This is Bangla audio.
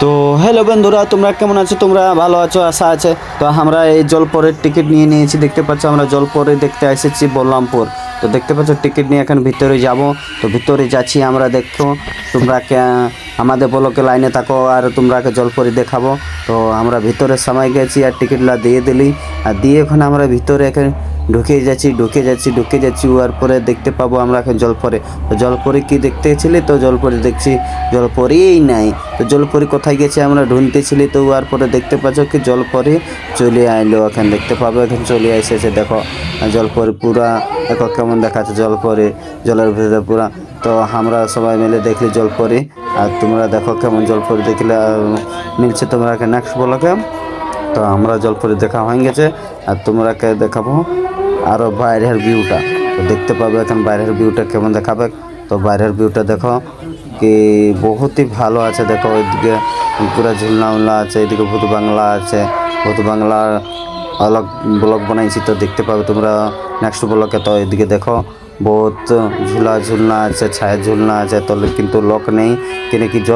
তো হ্যালো বন্ধুরা, তোমরা কেমন আছো? তোমরা ভালো আছো আশা আছে। তো আমরা এই জলপরের টিকিট নিয়ে নিয়েছি, দেখতে পাচ্ছ আমরা জলপরে দেখতে এসেছি বলরামপুর। তো দেখতে পাচ্ছ টিকিট নিয়ে এখন ভিতরে যাব। তো ভিতরে যাচ্ছি আমরা, দেখো তোমরা আমাদের বলোকে লাইনে থাকো আর তোমরাকে জলপরি দেখাবো। তো আমরা ভিতরের সময় গেছি আর টিকিটলা দিয়ে দিলি, আর দিয়ে এখন আমরা ভিতরে এখন ঢুকে যাচ্ছি ওর পরে দেখতে পাবো আমরা এখন জলপরে। তো জলপরি কি দেখতেছিলি? তো জলপরি দেখছি জলপরিই নাই। তো জলপরি কোথায় গেছে আমরা ঢুনতেছিলি, তো ওর পরে দেখতে পাচ্ছ কি জলপরি চলে আইলো। এখন দেখতে পাবো এখন চলে এসেছে, দেখো জলপরি পুরা দেখো কেমন দেখাচ্ছে জলপরি জলের ভিতরে পুরা। তো আমরা সবাই মিলে দেখলি জলপরি, আর তোমরা দেখো কেমন জলপরি দেখলে মিলছে তোমরা নেক্সট বলোকে। তো আমরা জলপরি দেখা হয়ে গেছে, আর তোমরাকে দেখাবো আরও বাইরের ভিউটা। তো দেখতে পাবে এখন বাইরের ভিউটা কেমন দেখাবে। তো বাইরের ভিউটা দেখো কি বহুতই ভালো আছে। দেখো ওইদিকে পুরা ঝুলনা উলনা আছে, এদিকে ভূত বাংলা আছে, ভূত বাংলার অলগ ব্লগ বানাইছি। তো দেখতে পাবে তোমরা নেক্সট ব্লগে। তো এদিকে দেখো বহুত ঝুলনা আছে, ছায়া ঝুলনা আছে, তো কিন্তু লোক নেই, কেন কি